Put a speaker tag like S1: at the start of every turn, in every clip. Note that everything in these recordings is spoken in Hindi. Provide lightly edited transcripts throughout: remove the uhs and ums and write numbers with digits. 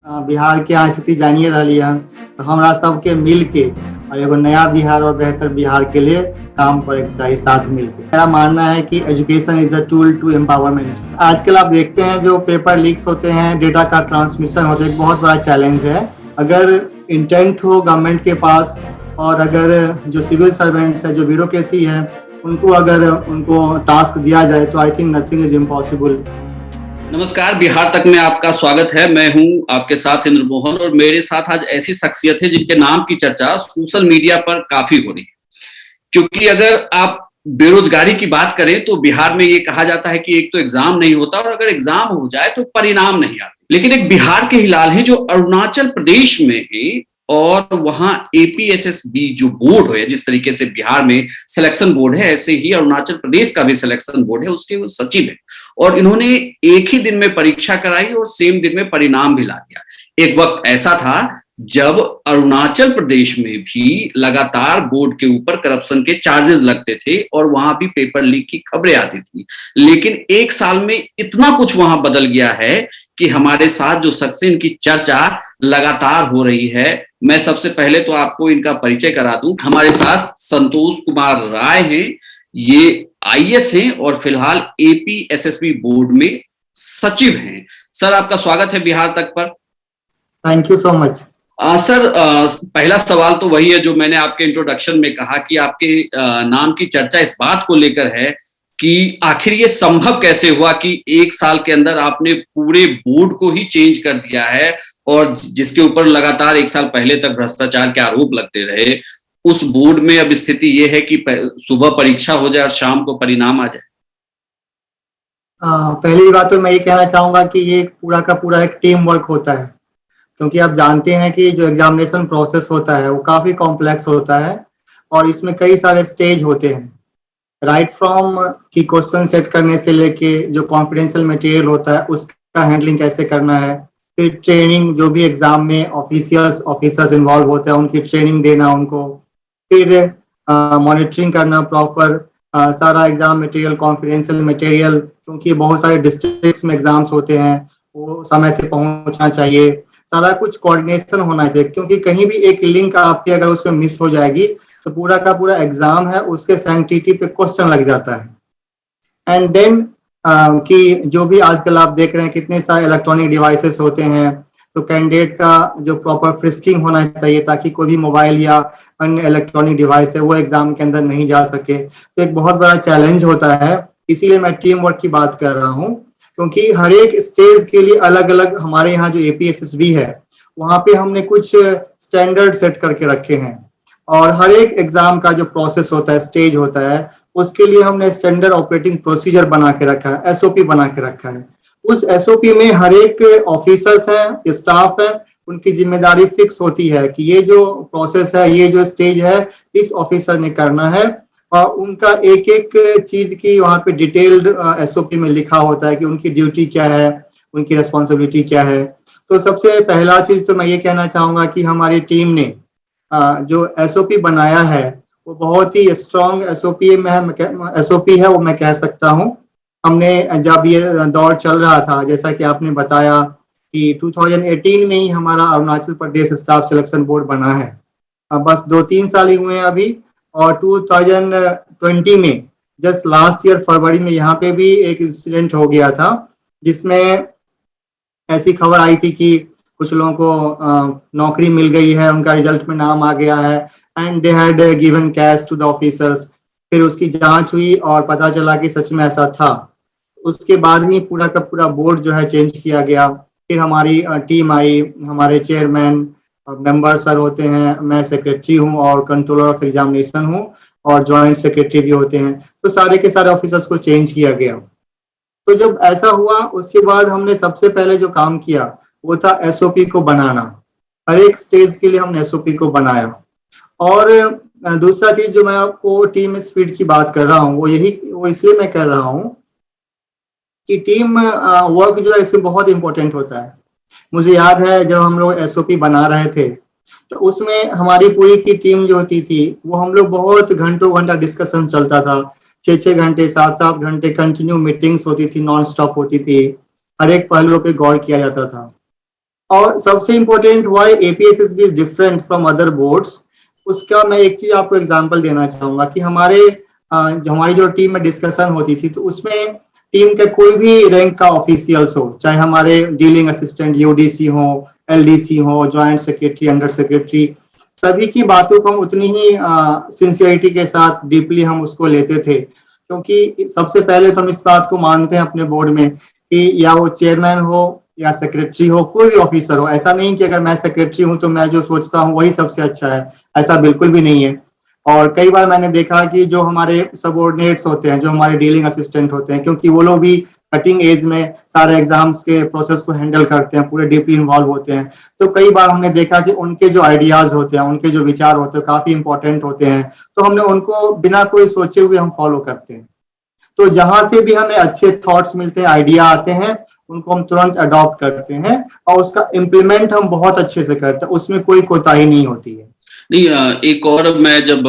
S1: बिहार के यहाँ स्थिति जानिए रही है, तो हमरा सबके मिल के और एगो नया बिहार और बेहतर बिहार के लिए काम करे के चाहिए साथ मिलकर। मेरा मानना है कि education is a tool to empowerment. आजकल आप देखते हैं जो पेपर लीक्स होते हैं, डेटा का ट्रांसमिशन होता है, एक बहुत बड़ा चैलेंज है। अगर इंटेंट हो गवर्नमेंट के पास और अगर जो सिविल सर्वेंट्स है, जो ब्यूरोक्रेसी है, उनको टास्क दिया जाए तो I think nothing is impossible.
S2: नमस्कार, बिहार तक में आपका स्वागत है। मैं हूं आपके साथ इंद्र मोहन और मेरे साथ आज ऐसी शख्सियत है जिनके नाम की चर्चा सोशल मीडिया पर काफी हो रही है। क्योंकि अगर आप बेरोजगारी की बात करें तो बिहार में ये कहा जाता है कि एक तो एग्जाम नहीं होता और अगर एग्जाम हो जाए तो परिणाम नहीं आते। लेकिन एक बिहार के हिलाल है जो अरुणाचल प्रदेश में है और वहां एपीएसएसबी जो बोर्ड है, जिस तरीके से बिहार में सिलेक्शन बोर्ड है ऐसे ही अरुणाचल प्रदेश का भी सिलेक्शन बोर्ड है, उसके वो सचिव है और इन्होंने एक ही दिन में परीक्षा कराई और सेम दिन में परिणाम भी ला दिया। एक वक्त ऐसा था जब अरुणाचल प्रदेश में भी लगातार बोर्ड के ऊपर करप्शन के चार्जेस लगते थे और वहां भी पेपर लीक की खबरें आती थी। लेकिन एक साल में इतना कुछ वहां बदल गया है कि हमारे साथ जो शख्स इनकी चर्चा लगातार हो रही है, मैं सबसे पहले तो आपको इनका परिचय करा दूं। हमारे साथ संतोष कुमार राय हैं, ये आईएएस हैं और फिलहाल एपीएसएसबी बोर्ड में सचिव हैं। सर, आपका स्वागत है बिहार तक पर।
S1: Thank you so much.
S2: Sir, पहला सवाल तो वही है जो मैंने आपके इंट्रोडक्शन में कहा कि आपके नाम की चर्चा इस बात को लेकर है कि आखिर ये संभव कैसे हुआ कि एक साल के अंदर आपने पूरे बोर्ड को ही चेंज कर दिया है और जिसके ऊपर लगातार एक साल पहले तक भ्रष्टाचार के आरोप लगते रहे, उस बोर्ड में अब स्थिति ये है कि सुबह परीक्षा हो जाए और शाम को परिणाम आ जाए।
S1: पहली बात तो मैं ये कहना चाहूंगा कि ये पूरा का पूरा एक टीम वर्क होता है, क्योंकि आप जानते हैं कि जो एग्जामिनेशन प्रोसेस होता है वो काफी कॉम्प्लेक्स होता है और इसमें कई सारे स्टेज होते हैं। राइट फ्रॉम की क्वेश्चन सेट करने से लेके जो कॉन्फिडेंशियल मटेरियल होता है उसका हैंडलिंग कैसे करना है, फिर ट्रेनिंग, जो भी एग्जाम में ऑफिसर्स इन्वॉल्व होते हैं उनकी ट्रेनिंग देना उनको, फिर मॉनिटरिंग करना प्रॉपर सारा एग्जाम मटेरियल, कॉन्फिडेंशियल मटेरियल, क्योंकि बहुत सारे डिस्ट्रिक्ट्स में एग्जाम्स होते हैं, वो समय से पहुंचना चाहिए, सारा कुछ कोऑर्डिनेशन होना चाहिए, क्योंकि कहीं भी एक लिंक आपकी अगर उसमें मिस हो जाएगी तो पूरा का पूरा एग्जाम है उसके सैंक्टिटी पे क्वेश्चन लग जाता है। एंड देन कि जो भी आजकल आप देख रहे हैं कितने सारे इलेक्ट्रॉनिक डिवाइसेस होते हैं, तो कैंडिडेट का जो प्रॉपर फ्रिस्किंग होना चाहिए ताकि कोई भी मोबाइल या अन्य इलेक्ट्रॉनिक डिवाइस है वो एग्जाम के अंदर नहीं जा सके। तो एक बहुत बड़ा चैलेंज होता है, इसीलिए मैं टीम वर्क की बात कर रहा हूँ, क्योंकि हर एक स्टेज के लिए अलग अलग हमारे यहाँ जो एपीएसएसबी है वहाँ पे हमने कुछ स्टैंडर्ड सेट करके रखे हैं और हर एक एग्जाम का जो प्रोसेस होता है, स्टेज होता है, उसके लिए हमने स्टैंडर्ड ऑपरेटिंग प्रोसीजर बना के रखा है, एसओपी बना के रखा है। उस एसओपी में हर एक ऑफिसर्स हैं, स्टाफ है, उनकी जिम्मेदारी फिक्स होती है कि ये जो प्रोसेस है, ये जो स्टेज है, इस ऑफिसर ने करना है और उनका एक एक चीज की वहाँ पे डिटेल्ड एसओपी में लिखा होता है कि उनकी ड्यूटी क्या है, उनकी रिस्पॉन्सिबिलिटी क्या है। तो सबसे पहला चीज तो मैं ये कहना चाहूंगा कि हमारी टीम ने जो एसओपी बनाया है वो बहुत ही स्ट्रॉन्ग एसओपी है, वो मैं कह सकता हूँ। हमने जब ये दौर चल रहा था, जैसा कि आपने बताया कि 2018 में ही हमारा Arunachal Pradesh staff selection board बना है, बस 2-3 साल ही हुए हैं अभी, और 2020 में जस्ट लास्ट ईयर फरवरी में यहाँ पे भी एक इंसिडेंट हो गया था जिसमें ऐसी खबर आई थी कि कुछ लोगों को नौकरी मिल गई है, उनका रिजल्ट में नाम आ गया है and they had given cash to the officers. फिर उसकी जांच हुई और पता चला कि सच में ऐसा था। उसके बाद ही पूरा का पूरा बोर्ड जो है चेंज किया गया। फिर हमारी टीम आई, हमारे चेयरमैन मेंबर सर होते हैं, मैं सेक्रेटरी हूँ और कंट्रोलर ऑफ एग्जामिनेशन हूँ और ज्वाइंट सेक्रेटरी भी होते हैं, तो सारे के सारे ऑफिसर्स को चेंज किया गया। तो जब ऐसा हुआ उसके बाद हमने सबसे पहले जो काम किया वो था एसओपी को बनाना। हर एक स्टेज के लिए हमने एसओपी को बनाया। और दूसरा चीज जो मैं आपको टीम स्पिरिट की बात कर रहा हूँ वो इसलिए मैं कर रहा हूँ कि टीम वर्क जो है इसमें बहुत इंपॉर्टेंट होता है। मुझे याद है जब हम लोग एसओपी बना रहे थे तो उसमें हमारी पूरी की टीम जो होती थी वो हम लोग बहुत घंटों घंटा डिस्कशन चलता था, 6-6 घंटे 7-7 घंटे कंटिन्यू मीटिंग्स होती थी, नॉन स्टॉप होती थी, हर एक पहलुओं पे गौर किया जाता था। और सबसे important why APSSB is different from other boards, उसका मैं एक चीज आपको एग्जांपल देना चाहूंगा कि हमारी जो टीम में डिस्कशन होती थी, तो उसमें टीम के कोई भी रैंक का ऑफिशियल्स हो, चाहे हमारे डीलिंग असिस्टेंट यूडीसी हो, एलडीसी हो, ज्वाइंट सेक्रेटरी, अंडर सेक्रेटरी, सभी की बातों को हम उतनी ही सिंसियरिटी के साथ डीपली हम उसको लेते थे, क्योंकि सबसे पहले तो हम इस बात को मानते हैं अपने बोर्ड में कि या वो चेयरमैन हो या सेक्रेटरी हो, कोई भी ऑफिसर हो, ऐसा नहीं कि अगर मैं सेक्रेटरी हूं तो मैं जो सोचता हूँ वही सबसे अच्छा है, ऐसा बिल्कुल भी नहीं है। और कई बार मैंने देखा कि जो हमारे सबऑर्डिनेट्स होते हैं, जो हमारे डीलिंग असिस्टेंट होते हैं, क्योंकि वो लोग भी कटिंग एज में सारे एग्जाम्स के प्रोसेस को हैंडल करते हैं, पूरे डीपली इन्वॉल्व होते हैं, तो कई बार हमने देखा कि उनके जो आइडियाज होते हैं, उनके जो विचार होते हैं, काफी इंपॉर्टेंट होते हैं, तो हमने उनको बिना कोई सोचे हुए हम फॉलो करते हैं। तो जहां से भी हमें अच्छे थॉट्स मिलते हैं, आइडिया आते हैं, उनको हम तुरंत अडॉप्ट करते हैं और उसका इम्प्लीमेंट हम बहुत अच्छे से करते हैं, उसमें कोई कोताही नहीं होती है।
S2: नहीं, एक और मैं जब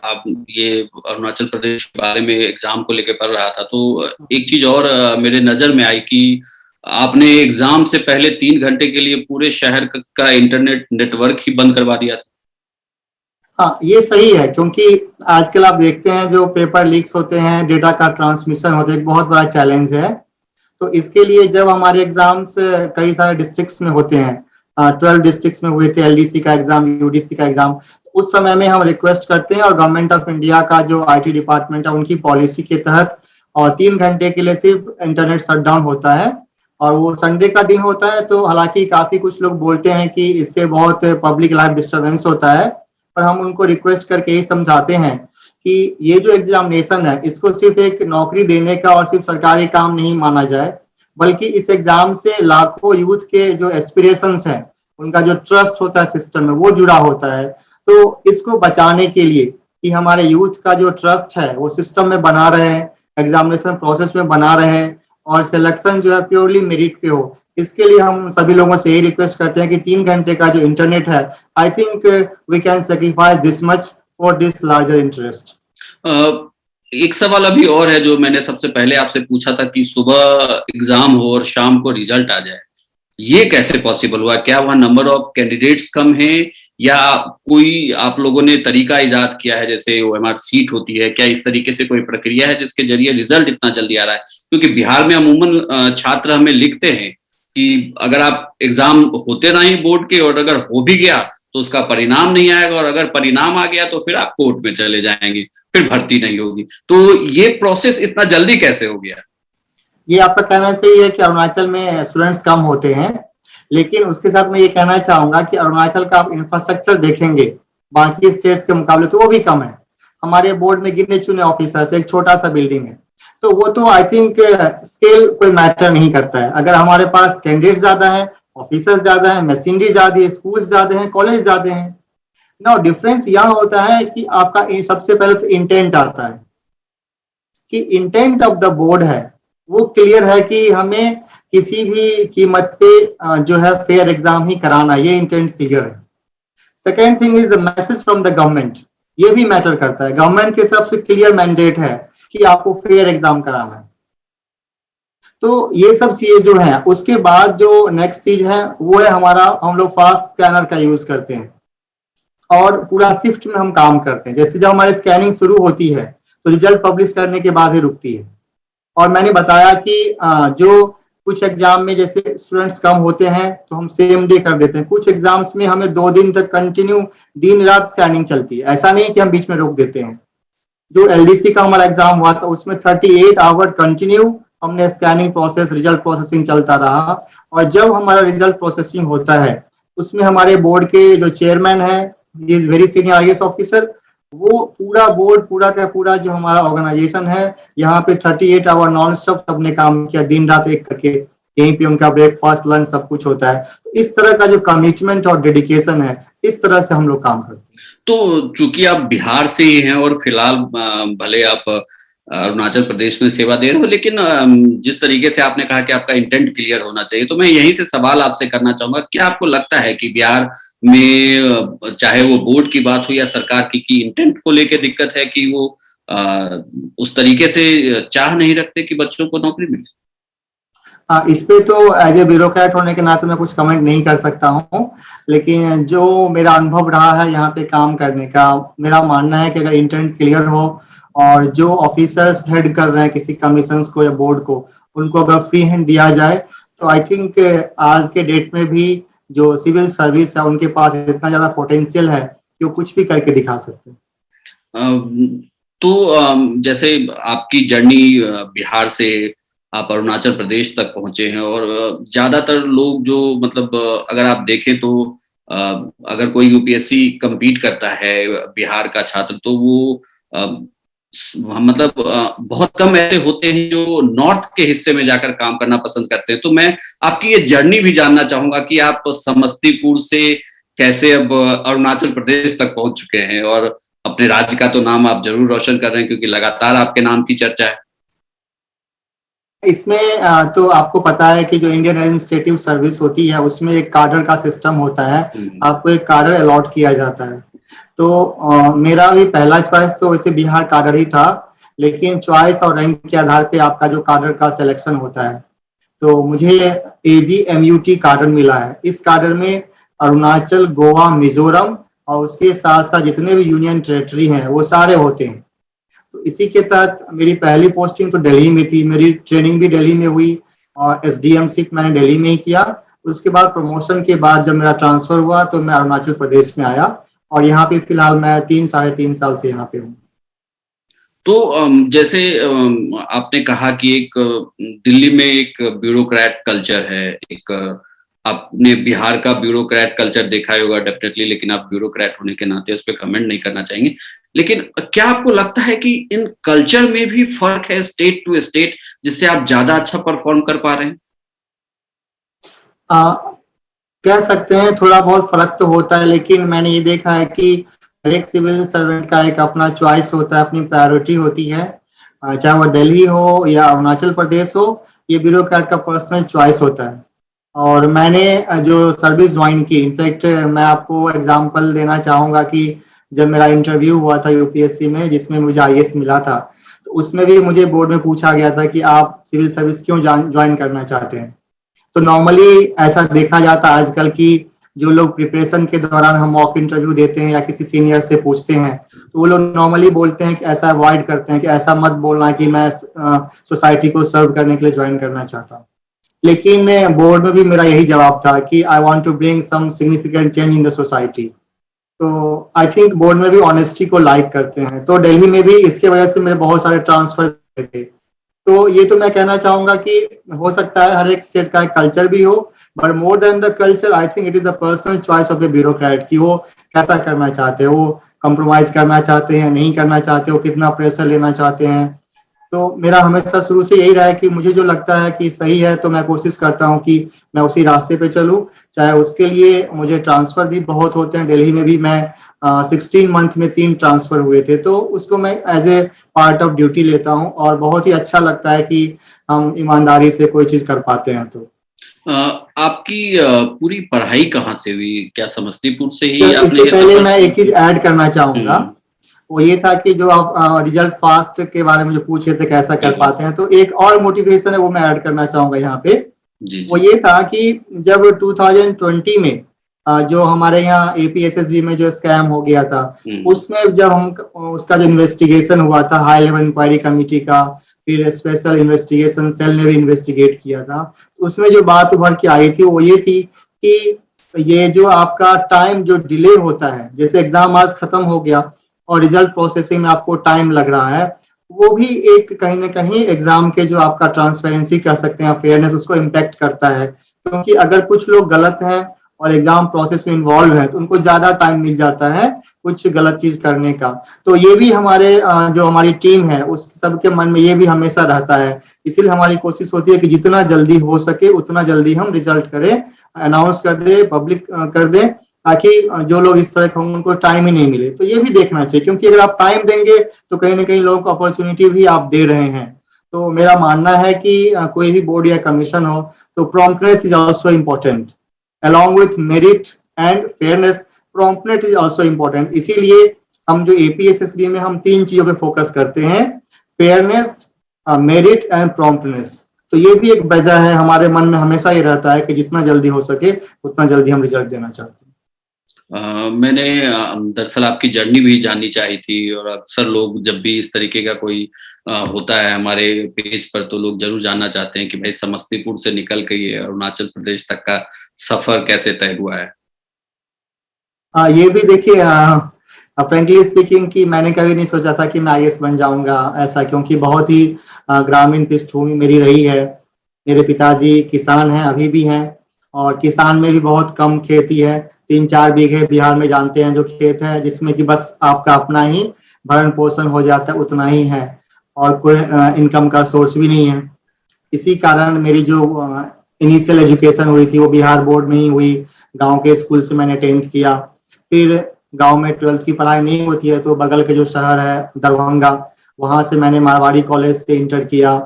S2: आप ये अरुणाचल प्रदेश के बारे में एग्जाम को लेकर पढ़ रहा था, तो एक चीज और मेरे नजर में आई कि आपने एग्जाम से पहले 3 घंटे के लिए पूरे शहर का इंटरनेट नेटवर्क ही बंद करवा दिया था।
S1: हाँ, ये सही है, क्योंकि आजकल आप देखते हैं जो पेपर लीक्स होते हैं, डेटा का ट्रांसमिशन होता है, एक बहुत बड़ा चैलेंज है। तो इसके लिए जब हमारे एग्जाम्स कई सारे डिस्ट्रिक्ट्स में होते हैं, 12 डिस्ट्रिक्ट्स में हुए थे एलडीसी का एग्जाम, यूडीसी का एग्जाम, उस समय में हम रिक्वेस्ट करते हैं और गवर्नमेंट ऑफ इंडिया का जो आईटी डिपार्टमेंट है उनकी पॉलिसी के तहत और 3 घंटे के लिए सिर्फ इंटरनेट शटडाउन होता है, और वो संडे का दिन होता है। तो हालांकि काफी कुछ लोग बोलते हैं कि इससे बहुत पब्लिक लाइफ डिस्टर्बेंस होता है, पर हम उनको रिक्वेस्ट करके ही समझाते हैं कि ये जो एग्जामिनेशन है इसको सिर्फ एक नौकरी देने का और सिर्फ सरकारी काम नहीं माना जाए, बल्कि इस एग्जाम से लाखों यूथ के जो एस्पिरेशंस हैं, उनका जो ट्रस्ट होता है सिस्टम में, वो जुड़ा होता है। तो इसको बचाने के लिए कि हमारे यूथ का जो ट्रस्ट है वो सिस्टम में बना रहे, एग्जामिनेशन प्रोसेस में बना रहे और सिलेक्शन जो है प्योरली मेरिट पे हो, इसके लिए हम सभी लोगों से यही रिक्वेस्ट करते हैं कि 3 घंटे का जो इंटरनेट है, I think we can sacrifice this much for this larger interest.
S2: एक सवाल अभी और है जो मैंने सबसे पहले आपसे पूछा था कि सुबह एग्जाम हो और शाम को रिजल्ट आ जाए, ये कैसे पॉसिबल हुआ? क्या वहाँ नंबर ऑफ कैंडिडेट्स कम है या कोई आप लोगों ने तरीका इजाद किया है, जैसे ओएमआर सीट होती है, क्या इस तरीके से कोई प्रक्रिया है जिसके जरिए रिजल्ट इतना जल्दी आ रहा है? क्योंकि बिहार में अमूमन छात्र हमें लिखते हैं कि अगर आप एग्जाम होते ना ही बोर्ड के और अगर हो भी गया तो उसका परिणाम नहीं आएगा, और अगर परिणाम आ गया तो फिर आप कोर्ट में चले जाएंगे, फिर भर्ती नहीं होगी। तो ये प्रोसेस इतना जल्दी कैसे हो गया?
S1: ये आपका कहना सही है कि अरुणाचल में स्टूडेंट्स कम होते हैं, लेकिन उसके साथ मैं ये कहना चाहूंगा कि अरुणाचल का आप इंफ्रास्ट्रक्चर देखेंगे बाकी स्टेट्स के मुकाबले तो वो भी कम है। हमारे बोर्ड में गिने चुने ऑफिसर्स, एक छोटा सा बिल्डिंग है, तो वो तो आई थिंक स्केल कोई मैटर नहीं करता है। अगर हमारे पास कैंडिडेट ज्यादा है, ऑफिसर ज्यादा है, मशीनरी ज्यादा है, स्कूल ज्यादा है, कॉलेज ज्यादा है। ना डिफरेंस यहाँ होता है कि आपका सबसे पहले तो इंटेंट आता है कि इंटेंट ऑफ द बोर्ड है वो क्लियर है कि हमें किसी भी कीमत पे जो है फेयर एग्जाम ही कराना, ये इंटेंट क्लियर है। Second thing is the message from the government, ये भी मैटर करता है। गवर्नमेंट की तरफ से क्लियर मैंडेट है कि आपको फेयर एग्जाम कराना है। तो ये सब चीजें जो है, उसके बाद जो नेक्स्ट चीज है वो है हमारा, हम लोग फास्ट स्कैनर का यूज करते हैं और पूरा शिफ्ट में हम काम करते हैं। जैसे जब हमारी स्कैनिंग शुरू होती है तो रिजल्ट पब्लिश करने के बाद ही रुकती है। और मैंने बताया कि जो कुछ एग्जाम में जैसे स्टूडेंट्स कम होते हैं तो हम सेम डे कर देते हैं, कुछ एग्जाम्स में हमें 2 दिन तक कंटिन्यू दिन रात स्कैनिंग चलती है, ऐसा नहीं कि हम बीच में रोक देते हैं। जो एलडीसी का हमारा एग्जाम हुआ था उसमें 38 आवर कंटिन्यू हमने स्कैनिंग प्रोसेस, रिजल्ट प्रोसेसिंग चलता रहा। और जब हमारा रिजल्ट प्रोसेसिंग होता है उसमें हमारे बोर्ड के जो चेयरमैन है, is very senior IAS officer, वो पूरा बोर्ड, पूरा का पूरा जो हमारा ऑर्गेनाइजेशन है यहाँ पे 38 आवर नॉन स्टॉप सबने काम किया, दिन रात एक करके। यहीं पे उनका ब्रेकफास्ट, लंच सब कुछ होता है। तो इस तरह का जो कमिटमेंट और डेडिकेशन है, इस तरह से हम लोग काम करते हैं।
S2: तो चूंकि आप बिहार से ही हैं और फिलहाल भले आप अरुणाचल प्रदेश में सेवा दे रहे हो, लेकिन जिस तरीके से आपने कहा कि आपका इंटेंट क्लियर होना चाहिए, तो मैं यहीं से सवाल आपसे करना चाहूंगा, क्या आपको लगता है कि बिहार में चाहे वो बोर्ड की बात हो या सरकार की इंटेंट को लेके दिक्कत है कि वो उस तरीके से चाह नहीं रखते कि बच्चों को नौकरी मिले?
S1: इस पे तो एज ए ब्यूरोक्रेट होने के नाते मैं कुछ कमेंट नहीं कर सकता हूँ, लेकिन जो मेरा अनुभव रहा है यहाँ पे काम करने का, मेरा मानना है कि अगर इंटेंट क्लियर हो और जो ऑफिसर्स हेड कर रहे हैं किसी कमीशन को या बोर्ड को, उनको अगर फ्री हैंड दिया जाए तो आई थिंक आज के डेट में भी जो सिविल सर्विस है उनके पास इतना ज्यादा पोटेंशियल है कि वो कुछ भी करके दिखा सकते हैं।
S2: तो जैसे आपकी जर्नी बिहार से आप अरुणाचल प्रदेश तक पहुंचे हैं, और ज्यादातर लोग जो मतलब अगर आप देखें तो अगर कोई यूपीएससी compete करता है बिहार का छात्र, तो वो मतलब बहुत कम ऐसे होते हैं जो नॉर्थ के हिस्से में जाकर काम करना पसंद करते हैं। तो मैं आपकी ये जर्नी भी जानना चाहूंगा कि आप समस्तीपुर से कैसे अब अरुणाचल प्रदेश तक पहुंच चुके हैं, और अपने राज्य का तो नाम आप जरूर रोशन कर रहे हैं क्योंकि लगातार आपके नाम की चर्चा है।
S1: इसमें तो आपको पता है कि जो इंडियन एडमिनिस्ट्रेटिव सर्विस होती है उसमें एक कार्डर का सिस्टम होता है, आपको एक कार्डर अलॉट किया जाता है। तो मेरा भी पहला चॉइस तो वैसे बिहार कार्डर ही था, लेकिन चॉइस और रैंक के आधार पे आपका जो कार्डर का सिलेक्शन होता है, तो मुझे AGMUT कार्डर मिला है। इस कार्डर में अरुणाचल, गोवा, मिजोरम और उसके साथ साथ जितने भी यूनियन टेरिटरी हैं वो सारे होते हैं। तो इसी के तहत मेरी पहली पोस्टिंग तो दिल्ली में थी, मेरी ट्रेनिंग भी दिल्ली में हुई और SDMC मैंने दिल्ली में ही किया। उसके बाद प्रमोशन के बाद जब मेरा ट्रांसफर हुआ तो मैं अरुणाचल प्रदेश में आया और यहाँ पे फिलहाल मैं 3-3.5 साल से यहाँ पे हूँ।
S2: तो जैसे आपने कहा कि एक दिल्ली में एक ब्यूरोक्रेट कल्चर है, एक आपने बिहार का ब्यूरोक्रेट कल्चर देखा होगा डेफिनेटली, लेकिन आप ब्यूरोक्रेट होने के नाते उस पर कमेंट नहीं करना चाहेंगे। लेकिन क्या आपको लगता है कि इन कल्चर में भी फर्क है स्टेट टू स्टेट, जिससे आप ज्यादा अच्छा परफॉर्म कर पा रहे हैं?
S1: कह सकते हैं थोड़ा बहुत फर्क तो होता है, लेकिन मैंने ये देखा है कि हर एक सिविल सर्वेंट का एक अपना चॉइस होता है, अपनी प्रायोरिटी होती है। चाहे वो दिल्ली हो या अरुणाचल प्रदेश हो, ये ब्यूरोक्रेट का पर्सनल चॉइस होता है। और मैंने जो सर्विस ज्वाइन की, इनफैक्ट मैं आपको एग्जांपल देना चाहूंगा कि जब मेरा इंटरव्यू हुआ था यूपीएससी में जिसमें मुझे IAS मिला था, तो उसमें भी मुझे बोर्ड में पूछा गया था कि आप सिविल सर्विस क्यों ज्वाइन करना चाहते हैं। तो नॉर्मली ऐसा देखा जाता है आजकल की जो लोग प्रिपरेशन के दौरान हम मॉक इंटरव्यू देते हैं या किसी सीनियर से पूछते हैं, तो वो लोग नॉर्मली बोलते हैं कि ऐसा अवॉइड करते हैं कि ऐसा मत बोलना कि मैं सोसाइटी को सर्व करने के लिए ज्वाइन करना चाहता हूँ। लेकिन बोर्ड में भी मेरा यही जवाब था कि I want to bring some significant change in the society. तो आई थिंक बोर्ड में भी ऑनेस्टी को लाइक करते हैं। तो दिल्ली में भी इसके वजह से मेरे बहुत सारे ट्रांसफर थे। तो ये तो मैं कहना चाहूंगा कि हो सकता है हर एक स्टेट का एक कल्चर भी हो, but more than the culture I think it is the personal choice of A bureaucrat कि वो कैसा करना चाहते हैं, वो कंप्रोमाइज करना चाहते हैं, नहीं करना चाहते, वो कितना प्रेशर लेना चाहते हैं। तो मेरा हमेशा शुरू से यही रहा है कि मुझे जो लगता है कि सही है तो मैं कोशिश करता हूँ कि मैं उसी रास्ते पे चलूँ, चाहे उसके लिए मुझे ट्रांसफर भी बहुत होते हैं। दिल्ली में भी मैं 16 मंथ में 3 ट्रांसफर हुए थे, तो उसको मैं as a part of duty लेता हूँ और बहुत ही अच्छा लगता है कि हम ईमानदारी से कोई चीज कर पाते हैं। तो
S2: आपकी पूरी पढ़ाई कहाँ से हुई? क्या समस्तीपुर से ही?
S1: तो इससे पहले मैं एक चीज ऐड करना चाहूंगा, वो ये था कि जो आप रिजल्ट फास्ट के बारे में जो पूछे थे कैसा कर पाते हैं, तो एक और मोटिवेशन है वो मैं ऐड करना चाहूंगा यहाँ पे। वो ये था कि जब 2020 में जो हमारे यहाँ APSSB में जो स्कैम हो गया था, उसमें जब हम उसका जो इन्वेस्टिगेशन हुआ था हाई लेवल इंक्वायरी कमेटी का, फिर स्पेशल इन्वेस्टिगेशन सेल ने भी इन्वेस्टिगेट किया था, उसमें जो बात उभर के आई थी वो ये थी कि ये जो आपका टाइम जो डिले होता है, जैसे एग्जाम आज खत्म हो गया और रिजल्ट प्रोसेसिंग में आपको टाइम लग रहा है, वो भी एक कहीं ना कहीं एग्जाम के जो आपका ट्रांसपेरेंसी कह सकते हैं, फेयरनेस, उसको इम्पैक्ट करता है। क्योंकि अगर कुछ लोग गलत हैं और एग्जाम प्रोसेस में इन्वॉल्व है तो उनको ज्यादा टाइम मिल जाता है कुछ गलत चीज करने का। तो ये भी हमारे जो हमारी टीम है उस सबके मन में ये भी हमेशा रहता है। इसीलिए हमारी कोशिश होती है कि जितना जल्दी हो सके उतना जल्दी हम रिजल्ट करें, अनाउंस कर दे, पब्लिक कर दे, ताकि जो लोग इस तरह के होंगे उनको टाइम ही नहीं मिले। तो ये भी देखना चाहिए, क्योंकि अगर आप टाइम देंगे तो कहीं ना कहीं लोगों को अपॉर्चुनिटी भी आप दे रहे हैं। तो मेरा मानना है कि कोई भी बोर्ड या कमीशन हो तो promptness is also important, along with merit and fairness, promptness is also important। इसीलिए हम जो APSSB में हम 3 चीजों पे फोकस करते हैं, फेयरनेस, मेरिट एंड प्रॉम्प्टनेस। तो ये भी एक वजह है, हमारे मन में हमेशा ये रहता है कि जितना जल्दी हो सके उतना जल्दी हम रिजल्ट देना चाहते हैं।
S2: मैंने दरअसल आपकी जर्नी भी जाननी चाहिए थी, और अक्सर लोग जब भी इस तरीके का कोई होता है हमारे पेज पर, तो लोग जरूर जानना चाहते हैं कि भाई समस्तीपुर से निकल के ये अरुणाचल प्रदेश तक का सफर कैसे तय हुआ है।
S1: ये भी देखिए, फ्रेंकली स्पीकिंग कि मैंने कभी नहीं सोचा था कि मैं आईएएस बन जाऊंगा ऐसा, क्योंकि बहुत ही ग्रामीण पृष्ठभूमि मेरी रही है। मेरे पिताजी किसान हैं, अभी भी हैं, और किसान में भी बहुत कम खेती है। 3-4 बीघे बिहार में जानते हैं जो खेत है, जिसमें कि बस आपका अपना ही भरण पोषण हो जाता है, उतना ही है, और कोई इनकम का सोर्स भी नहीं है। इसी कारण मेरी जो इनिशियल एजुकेशन हुई थी वो बिहार बोर्ड में ही हुई। गांव के स्कूल से मैंने 10th किया। फिर गांव में 12th की पढ़ाई नहीं होती है तो बगल के जो शहर है दरभंगा, वहां से मैंने मारवाड़ी कॉलेज से इंटर किया।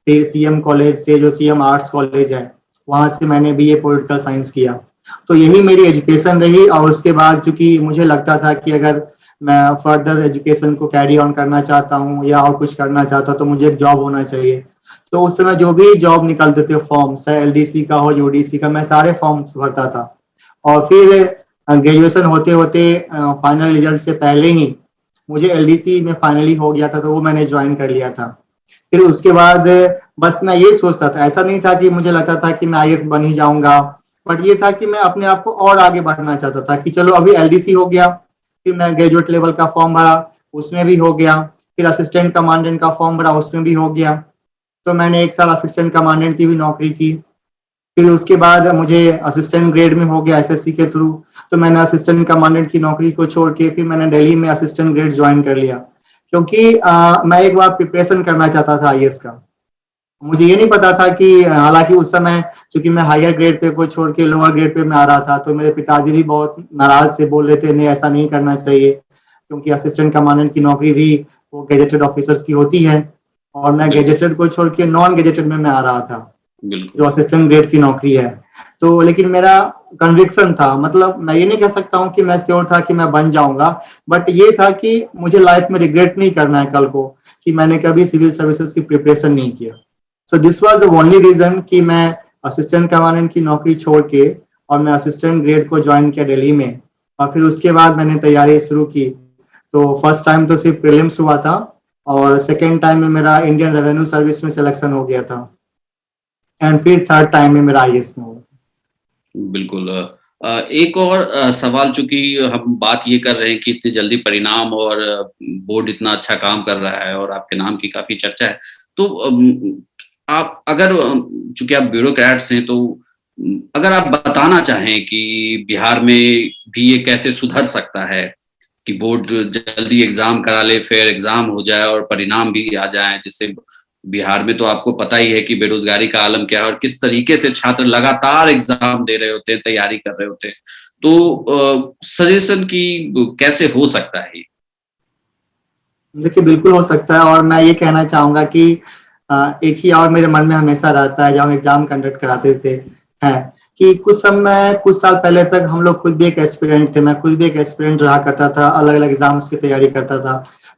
S1: फिर सीएम कॉलेज से, जो सीएम आर्ट्स कॉलेज है, वहां से मैंने बीए पॉलिटिकल साइंस किया। तो यही मेरी एजुकेशन रही। और उसके बाद चूंकि मुझे लगता था कि अगर मैं फर्दर एजुकेशन को कैरी ऑन करना चाहता हूँ या और कुछ करना चाहता हूँ तो मुझे एक जॉब होना चाहिए। तो उस समय जो भी जॉब निकलते थे फॉर्म, चाहे एलडीसी का हो, यूडीसी का, मैं सारे फॉर्म्स भरता था। और फिर ग्रेजुएशन होते होते फाइनल रिजल्ट से पहले ही मुझे एलडीसी में फाइनली हो गया था, तो वो मैंने ज्वाइन कर लिया था। फिर उसके बाद बस मैं ये सोचता था, ऐसा नहीं था कि मुझे लगता था कि मैं आईएएस बन ही जाऊंगा, बट ये था कि मैं अपने आप को और आगे बढ़ना चाहता था कि चलो अभी एलडीसी हो गया, फिर मैं ग्रेजुएट लेवल का फॉर्म भरा, उसमें भी हो गया। फिर असिस्टेंट कमांडेंट का फॉर्म भरा, उसमें भी हो गया। तो मैंने 1 साल असिस्टेंट कमांडेंट की भी नौकरी की। फिर उसके बाद मुझे असिस्टेंट ग्रेड में हो गया एसएससी के थ्रू, तो मैंने असिस्टेंट कमांडेंट की नौकरी को छोड़ के फिर मैंने दिल्ली में असिस्टेंट ग्रेड ज्वाइन कर लिया, क्योंकि मैं एक बार प्रिपरेशन करना चाहता था आईएएस का। मुझे ये नहीं पता था कि हालांकि उस समय चूंकि मैं हायर ग्रेड पे को छोड़ के लोअर ग्रेड पे में आ रहा था, तो मेरे पिताजी भी बहुत नाराज से बोल रहे थे, नहीं ऐसा नहीं करना चाहिए, क्योंकि असिस्टेंट कमांडेंट की नौकरी भी वो गेजेटेड ऑफिसर्स की होती है, और मैं गेजेटेड को छोड़ के नॉन गेजेटेड में मैं आ रहा था, जो असिस्टेंट ग्रेड की नौकरी है। तो लेकिन मेरा कन्विक्शन था, मतलब मैं ये नहीं कह सकता हूँ कि मैं श्योर था कि मैं बन जाऊंगा, बट ये था कि मुझे लाइफ में रिग्रेट नहीं करना है कल को कि मैंने कभी सिविल सर्विसेज की प्रिपरेशन नहीं किया। So this was the only reason कि मैं असिस्टेंट कमांडेंट की नौकरी छोड़ के और मैं असिस्टेंट ग्रेड को ज्वाइन किया दिल्ली में, और फिर उसके बाद मैंने तैयारी शुरू की। तो फर्स्ट टाइम तो सिर्फ प्रीलिम्स हुआ था, और सेकेंड टाइम में मेरा इंडियन रेवेन्यू सर्विस में सिलेक्शन हो गया था, एंड फिर थर्ड टाइम में मेरा आईएएस में हुआ।
S2: बिल्कुल। एक और सवाल, चूंकि हम बात ये कर रहे हैं कि इतनी जल्दी परिणाम और बोर्ड इतना अच्छा काम कर रहा है और आपके नाम की काफी चर्चा है, तो आप अगर चूंकि आप ब्यूरोक्रेट्स हैं, तो अगर आप बताना चाहें कि बिहार में भी ये कैसे सुधर सकता है कि बोर्ड जल्दी एग्जाम करा ले, फेयर एग्जाम हो जाए और परिणाम भी आ जाए, जिससे बिहार में तो आपको पता ही है कि बेरोजगारी का आलम क्या है और किस तरीके से छात्र लगातार एग्जाम दे रहे होते हैं, तैयारी कर रहे होते हैं। तो सजेशन की कैसे हो सकता है?
S1: देखिए बिल्कुल हो सकता है, और मैं ये कहना चाहूंगा कि एक ही और मेरे मन में हमेशा रहता है जब हम एग्जाम कंडक्ट कराते थे, है कि कुछ साल पहले तक हम लोग खुद भी एक एस्पिरेंट थे, मैं खुद भी एक एस्पिरेंट रहा करता था, अलग अलग एग्जाम्स की तैयारी करता था।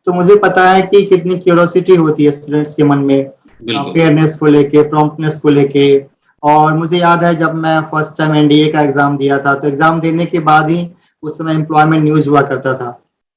S1: तो मुझे पता है कि कितनी क्यूरियोसिटी होती है स्टूडेंट्स के मन में, फेयरनेस को लेके, प्रॉम्प्टनेस को लेके। और मुझे याद है जब मैं फर्स्ट टाइम एनडीए का एग्जाम दिया था, तो एग्जाम देने के बाद ही उस समय एम्प्लॉयमेंट न्यूज हुआ करता था,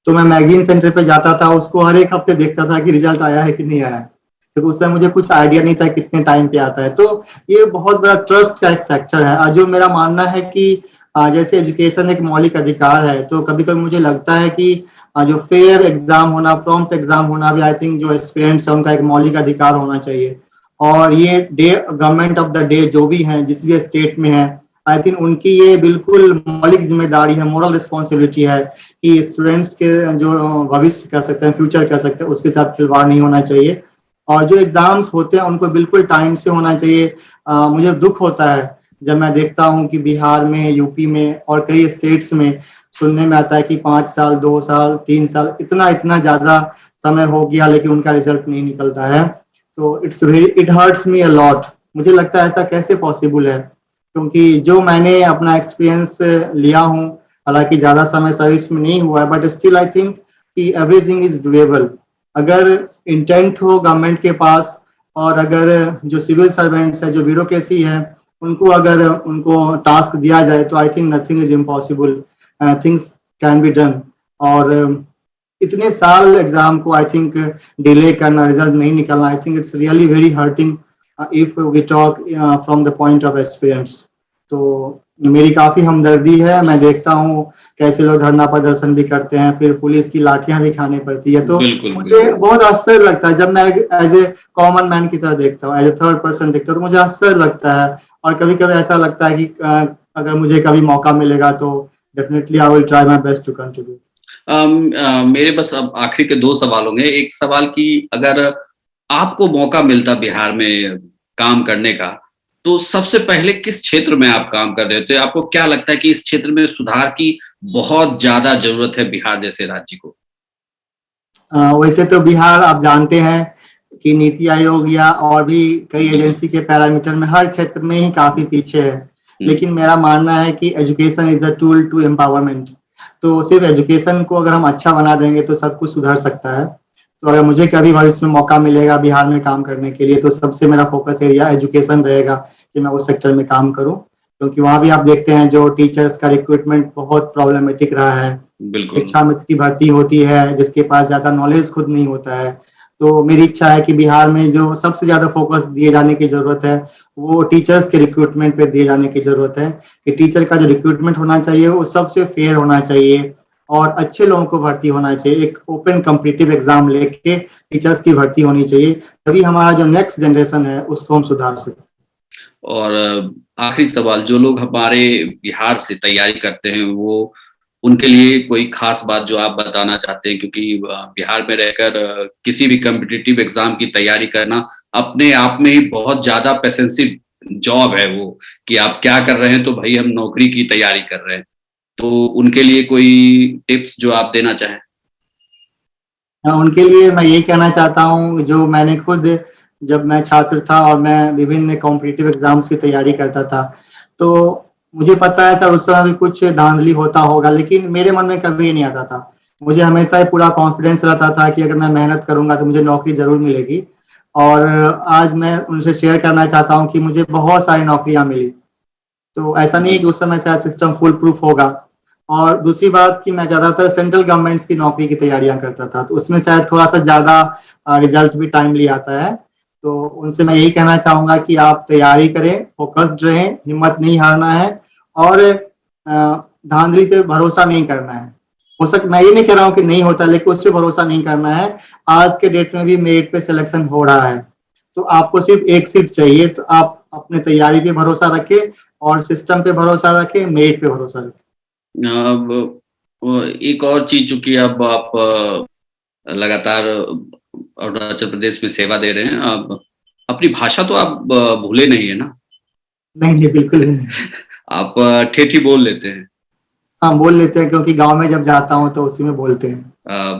S1: तो मैं मैगजीन सेंटर पे जाता था, उसको हर एक हफ्ते देखता था कि रिजल्ट आया है कि नहीं आया है, क्योंकि उस समय मुझे कुछ आइडिया नहीं था कितने टाइम पे आता है। तो ये बहुत बड़ा ट्रस्ट का एक फैक्टर है। जो मेरा मानना है कि जैसे एजुकेशन एक मौलिक अधिकार है, तो कभी कभी मुझे लगता है कि जो फेयर एग्जाम होना, प्रॉम्प्ट एग्जाम होना भी, आई थिंक जो एस्पिरेंट्स है उनका एक मौलिक अधिकार होना चाहिए। और ये day government of the day जो भी है, जिस भी स्टेट में है, आई थिंक उनकी ये बिल्कुल मौलिक जिम्मेदारी है, मोरल रिस्पॉन्सिबिलिटी है कि स्टूडेंट्स के जो भविष्य कह सकते हैं, फ्यूचर कह सकते हैं, उसके साथ खिलवाड़ नहीं होना चाहिए। और जो एग्जाम्स होते हैं उनको बिल्कुल टाइम से होना चाहिए। मुझे दुख होता है जब मैं देखता हूँ कि बिहार में, यूपी में और कई स्टेट्स में सुनने में आता है कि 5 साल, 2 साल, 3 साल, इतना ज्यादा समय हो गया लेकिन उनका रिजल्ट नहीं निकलता है। तो it hurts me a lot. मुझे लगता है ऐसा कैसे पॉसिबल है, क्योंकि जो मैंने अपना एक्सपीरियंस लिया हूँ, हालांकि ज्यादा समय सर्विस में नहीं हुआ है, बट स्टिल आई थिंक कि एवरीथिंग इज डुएबल अगर इंटेंट हो गवर्नमेंट के पास और अगर जो सिविल सर्वेंट्स है, जो ब्यूरोक्रेसी है, उनको अगर उनको टास्क दिया जाए तो I think nothing is impossible, things can be done. और इतने साल एग्जाम को आई थिंक डिले करना, रिजल्ट नहीं निकलना, I think it's really very hurting if we talk from the point of experience. तो मेरी काफी हमदर्दी है। मैं देखता हूँ कैसे लोग धरना प्रदर्शन भी करते हैं, फिर पुलिस की लाठियां भी खानी पड़ती है। तो मुझे बहुत आश्चर्य लगता है जब मैं एज ए कॉमन मैन की तरह देखता हूँ, एज ए थर्ड पर्सन देखता हूँ, तो मुझे आश्चर्य लगता है। और कभी कभी ऐसा लगता है कि अगर मुझे कभी मौका मिलेगा तो definitely I will try my best to contribute.
S2: मेरे बस अब आखिरी के 2 सवाल होंगे। एक सवाल कि अगर आपको मौका मिलता बिहार में काम करने का, तो सबसे पहले किस क्षेत्र में आप काम कर रहे थे? आपको क्या लगता है कि इस क्षेत्र में सुधार की बहुत ज्यादा जरूरत है बिहार जैसे राज्य को?
S1: वैसे तो बिहार आप जानते हैं कि नीति आयोग या और भी कई एजेंसी के पैरामीटर में हर क्षेत्र में ही काफी पीछे है। लेकिन मेरा मानना है कि education is a tool to empowerment. तो सिर्फ एजुकेशन को अगर हम अच्छा बना देंगे तो सब कुछ सुधर सकता है। तो अगर मुझे कभी भविष्य में मौका मिलेगा बिहार में काम करने के लिए, तो सबसे मेरा फोकस एरिया एजुकेशन रहेगा कि मैं उस सेक्टर में काम करूं। क्योंकि वहां भी आप देखते हैं जो टीचर्स का रिक्रूटमेंट बहुत प्रॉब्लमेटिक रहा है। शिक्षा मित्र की भर्ती होती है जिसके पास ज्यादा नॉलेज खुद नहीं होता है। तो मेरी इच्छा है कि बिहार में जो सबसे ज्यादा फोकस दिए जाने की जरूरत है वो टीचर्स के रिक्रूटमेंट पे दिए जाने की जरूरत है। कि टीचर का जो रिक्रूटमेंट होना चाहिए वो सबसे फेयर होना चाहिए और अच्छे लोगों को भर्ती होना चाहिए। एक ओपन कॉम्पिटिटिव एग्जाम लेके टीचर्स की भर्ती होनी चाहिए, तभी हमारा जो नेक्स्ट जनरेशन है उसको हम सुधार सकते।
S2: और आखिरी सवाल, जो लोग हमारे बिहार से तैयारी करते हैं वो उनके लिए कोई खास बात जो आप बताना चाहते हैं? क्योंकि बिहार में रहकर किसी भी कॉम्पिटिटिव एग्जाम की तैयारी करना अपने आप में ही बहुत ज्यादा पैसेंसिव जॉब है वो, कि आप क्या कर रहे हैं तो भाई हम नौकरी की तैयारी कर रहे हैं। तो उनके लिए कोई टिप्स जो आप देना चाहें?
S1: उनके लिए मैं यही कहना चाहता हूँ, जो मैंने खुद जब मैं छात्र था और मैं विभिन्न कॉम्पिटिटिव एग्जाम्स की तैयारी करता था, तो मुझे पता है सर उस समय भी कुछ धांधली होता होगा, लेकिन मेरे मन में कभी नहीं आता था। मुझे हमेशा पूरा कॉन्फिडेंस रहता था कि अगर मैं मेहनत करूंगा तो मुझे नौकरी जरूर मिलेगी। और आज मैं उनसे शेयर करना चाहता हूँ कि मुझे बहुत सारी नौकरियां मिली। तो ऐसा नहीं है कि उस समय शायद सिस्टम फुल प्रूफ होगा। और दूसरी बात कि मैं ज्यादातर सेंट्रल गवर्नमेंट्स की नौकरी की तैयारियां करता था, तो उसमें शायद थोड़ा सा ज्यादा रिजल्ट भी टाइमली आता है। तो उनसे मैं यही कहना चाहूंगा कि आप तैयारी करें, फोकस्ड रहें, हिम्मत नहीं हारना है और धांधली पे भरोसा नहीं करना है। मैं ये नहीं कह रहा हूँ कि नहीं होता, लेकिन उस पर भरोसा नहीं करना है। आज के डेट में भी मेरिट पे सिलेक्शन हो रहा है, तो आपको सिर्फ एक सीट चाहिए, तो आप अपने तैयारी पे भरोसा रखें और सिस्टम पे भरोसा रखें, मेरिट पे भरोसा रखें।
S2: अब एक और चीज, चूंकि अब आप लगातार अरुणाचल प्रदेश में सेवा दे रहे हैं, अब अपनी भाषा तो आप भूले नहीं है ना?
S1: नहीं, बिल्कुल नहीं।
S2: आप ठेठी बोल लेते हैं?
S1: हाँ, बोल लेते हैं, क्योंकि गांव में जब जाता हूँ तो उसी में बोलते हैं।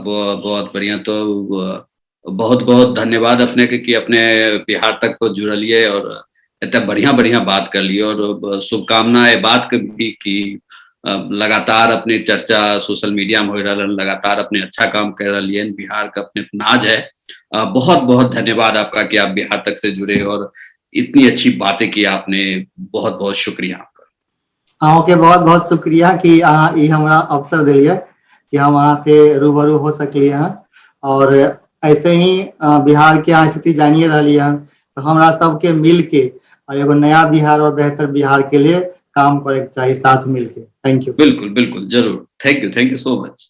S2: बहुत बढ़िया। तो बहुत बहुत धन्यवाद अपने के कि अपने बिहार तक को जुड़ लिए और इतना बढ़िया बढ़िया बात कर लिए। और शुभकामनाएं बात भी की लगातार अपनी चर्चा सोशल मीडिया में हो रहा, लगातार अपने अच्छा काम कर रही है। बिहार का अपने नाज है। बहुत बहुत धन्यवाद आपका कि आप बिहार तक से जुड़े और इतनी अच्छी बातें की आपने। बहुत बहुत शुक्रिया आपका।
S1: हाँ, ओके, बहुत बहुत शुक्रिया कि ये हमारा अवसर दिलिए कि हम वहाँ से रूबरू हो सकलिए हैं। और ऐसे ही बिहार के स्थिति जानिए रही है, तो हमारा सबके मिल के और एगो नया बिहार और बेहतर बिहार के लिए काम करे चाहिए साथ मिल के। Thank you.
S2: बिल्कुल बिल्कुल, जरूर। Thank you so much.